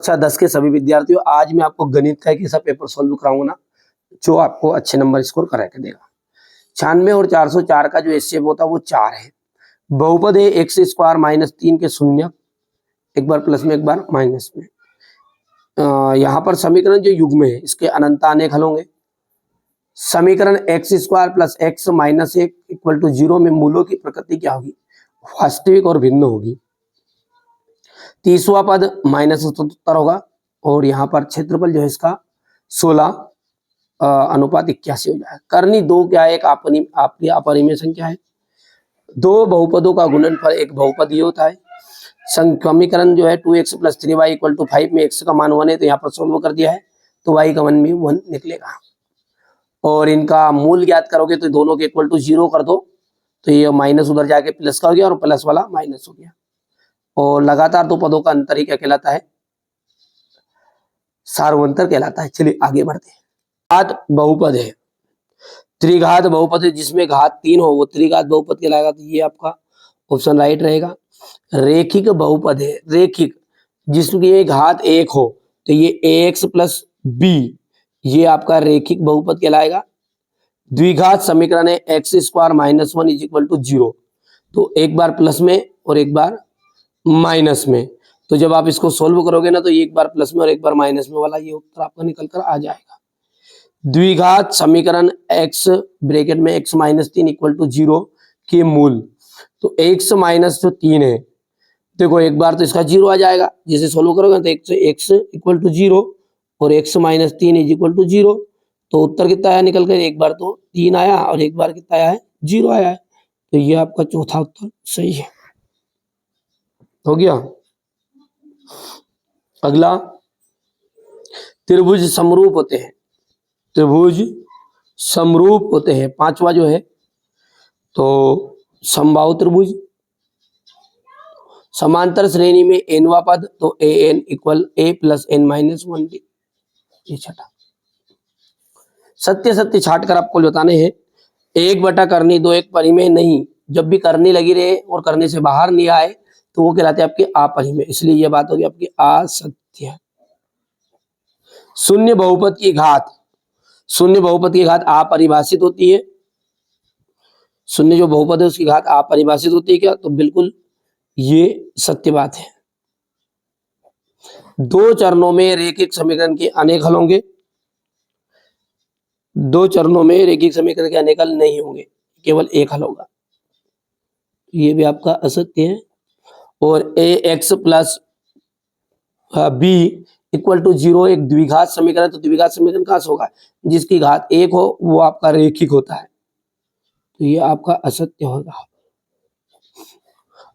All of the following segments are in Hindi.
अच्छा 10 के सभी विद्यार्थियों, आज मैं आपको गणित का एक ऐसा पेपर सॉल्व कराऊंगा ना जो आपको अच्छे नंबर स्कोर करा के देगा। 96 और 404 का जो एचसीएफ होता है वो 4 है। बहुपद है एक्स स्क्वायर माइनस 3 के शून्य, एक बार प्लस में एक बार माइनस में। यहाँ पर समीकरण जो युग्म है इसके अनंत अनेक हल होंगे। समीकरण x square plus x minus 1 equal to 0 में मूलों की प्रकृति क्या होगी? वास्तविक और भिन्न होगी। 30वां पद माइनस 77 होगा और यहाँ पर क्षेत्रफल जो है इसका 16 अनुपात 81 हो जाएगा। करनी दो क्या है? एक आपकी अपरिमेय संख्या है। दो बहुपदों का गुणनफल एक बहुपद ये होता है। समीकरण जो है 2x plus 3y equal to 5 में x का मान 1 है तो यहाँ पर सोल्व कर दिया है तो y का मान भी 1 निकलेगा। और इनका मूल ज्ञात करोगे तो दोनों के इक्वल टू 0 कर दो तो ये माइनस उधर जाके प्लस का हो गया और प्लस वाला माइनस हो गया। और लगातार दो पदों का अंतर ही क्या कहलाता है? सार्वंतर कहलाता है। चलिए आगे बढ़ते हैं। घात बहुपद है, त्रिघात बहुपद है जिसमें घात 3 हो वो त्रिघात बहुपद कहलाएगा, तो ये आपका ऑप्शन राइट रहेगा। रेखिक बहुपद है, रेखिक जिसमें घात 1 हो तो ये ax प्लस बी ये आपका रेखिक बहुपद कहलाएगा। द्विघात समीकरण है x square minus 1 is equal to 0, तो एक बार प्लस में और एक बार माइनस में, तो जब आप इसको सोल्व करोगे ना तो एक बार प्लस में और एक बार माइनस में वाला ये उत्तर आपका निकल कर आ जाएगा। द्विघात समीकरण x ब्रैकेट में x माइनस 3 इक्वल टू 0 के मूल, तो x माइनस जो 3 है देखो एक बार तो इसका 0 आ जाएगा, जिसे सोल्व करोगे तो x इक्वल टू 0 और x minus 3 is equal to 0, तो उत्तर कितना आया निकल कर? एक बार तो 3 आया और एक बार कितना आया है? 0 आया है। तो ये आपका चौथा उत्तर सही है। हो गया। अगला, त्रिभुज समरूप होते हैं, त्रिभुज समरूप होते हैं। पांचवा जो है तो समबाहु त्रिभुज, समांतर श्रेणी में एनवा पद तो A N equal A plus N minus 1 D. ये छठा। सत्य सत्य छाट कर आपको बताने हैं। एक बटा करनी दो एक परिमेय नहीं, जब भी करनी लगी रहे और करने से बाहर नहीं आए तो वो कहलाते हैं आपके अपरिमेय, इसलिए ये बात होगी आपकी असत्य। शून्य बहुपद की घात, शून्य बहुपद की घात अपरिभाषित होती है। शून्य जो बहुपद है उसकी घात अपरिभाषित होती है क्या? तो बिल्कुल ये सत्य बात है। दो चरणों में रैखिक समीकरण के अनेक हल होंगे, दो चरणों में रैखिक समीकरण के अनेक हल नहीं होंगे, केवल एक हल होगा, ये भी आपका असत्य है। और a x plus b equal to 0 एक द्विघात समीकरण, तो द्विघात समीकरण कहां से होगा? जिसकी घात 1 हो वो आपका रैखिक होता है, तो ये आपका असत्य होगा।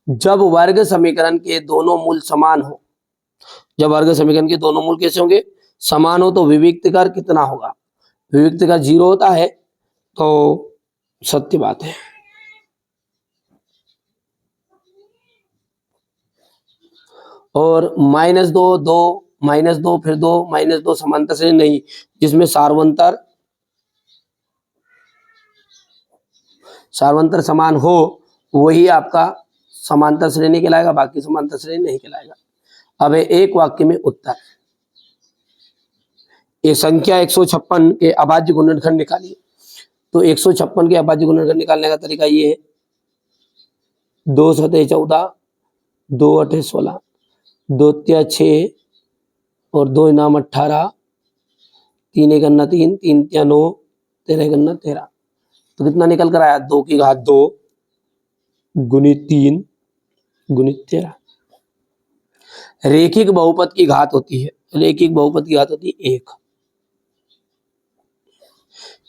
जब वर्ग समीकरण के दोनों मूल समान हो, जब वर्ग समीकरण के दोनों मूल कैसे होंगे? समान हो, तो विविक्त कर कितना होगा? विविक्त कर 0 होता है, तो सत्य बात है। और माइनस 2 2 माइनस 2 फिर 2 माइनस 2 समांतर श्रेणी नहीं, जिसमें सार्वंतर समान हो वही आपका समांतर श्रेणी कहलाएगा, बाकी समांतर श्रेणी नहीं कहलाएगा। अब एक वाक्य में उत्तर, ये संख्या 156 के अभाज्य गुणनखंड निकालिए। तो 156 के अभाज्य गुणनखंड निकालने का तरीका ये है, 2 सतह 14, 2 अठे 16, 2 तिया 6 और 2 इनाम 18, 3 एक अन्ना 3, 3 तिया 9, 13 एक अन्ना 13, तो कितना निकल कर आया? 2 की घात 2 गुणित 3 गुणित 13। रेखिक बहुपद की घात होती है, रेखिक बहुपद की घात होती है 1।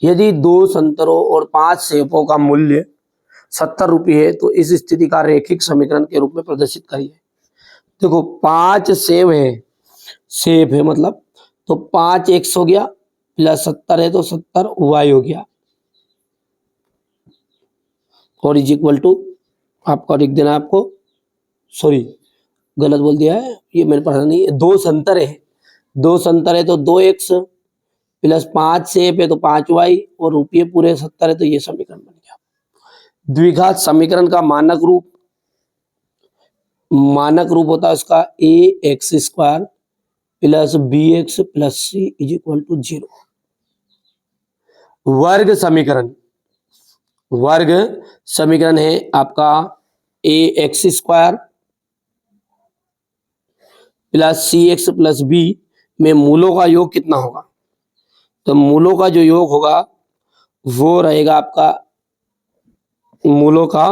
यदि 2 संतरों और 5 सेबों का मूल्य 70 रुपये है तो इस स्थिति का रेखिक समीकरण के रूप में प्रदर्शित करिए। देखो 5 सेब है, सेब है मतलब, तो 5 x हो गया प्लस 70 है तो 70 y हो गया, और इज इक्वल टू आपका लिख देना, आपको सॉरी गलत बोल दिया है, ये मेरे पास नहीं है। 2 संतर है, 2 संतर है तो 2x प्लस 5 सेब है तो 5y और रुपये पूरे 70 है, तो ये समीकरण बन गया। द्विघात समीकरण का मानक रूप होता है उसका a x square plus b x plus c is equal to 0। वर्ग समीकरण है आपका a x square plus c x plus b में मूलों का योग कितना होगा? तो मूलों का जो योग होगा वो रहेगा आपका मूलों का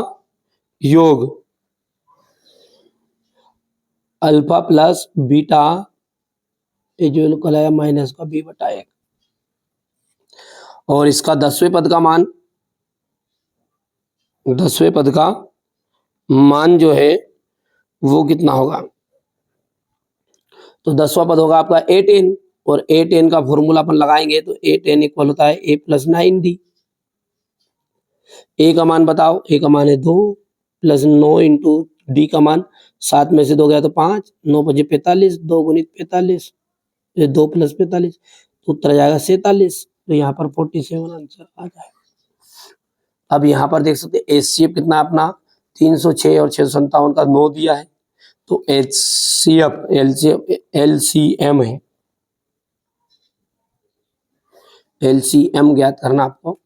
योग अल्फा प्लस बीटा ये जो निकल आया माइनस का बी बटा 1 और इसका 10वें पद का मान जो है वो कितना होगा? तो 10वां पद होगा आपका a10 और a10 का फॉर्मूला अपन लगाएंगे तो a10 इक्वल होता है a प्लस 9d। a का मान बताओ, a का मान है 2 प्लस 9 इंटू डी का मान 7 में से 2 गया तो 5, 9 5 45, 2 गुणित 45, 2 प्लस 45 तो उत्तर आ जाएगा 47। तो यहाँ पर 47 आंसर आ जाएगा। अब यहाँ पर देख सकते हैं एचसीएफ कितना अपना 306 और 657 का 9 दिया है तो एचसीएफ एलसीएम है, एलसीएम ज्ञात करना आपको।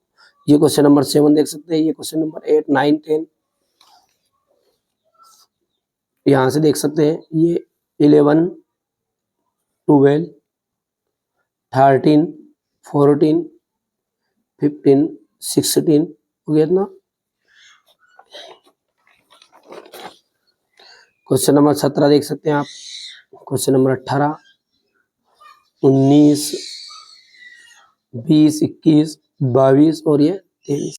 ये क्वेश्चन नंबर 7 देख सकते हैं, ये क्वेश्चन नंबर 8 9 10 यहाँ से देख सकते हैं ये 11 12 13 14 15 16 हो गया इतना। क्वेश्चन नंबर 17 देख सकते हैं आप, क्वेश्चन नंबर 18 19 20 21 22 और ये 23।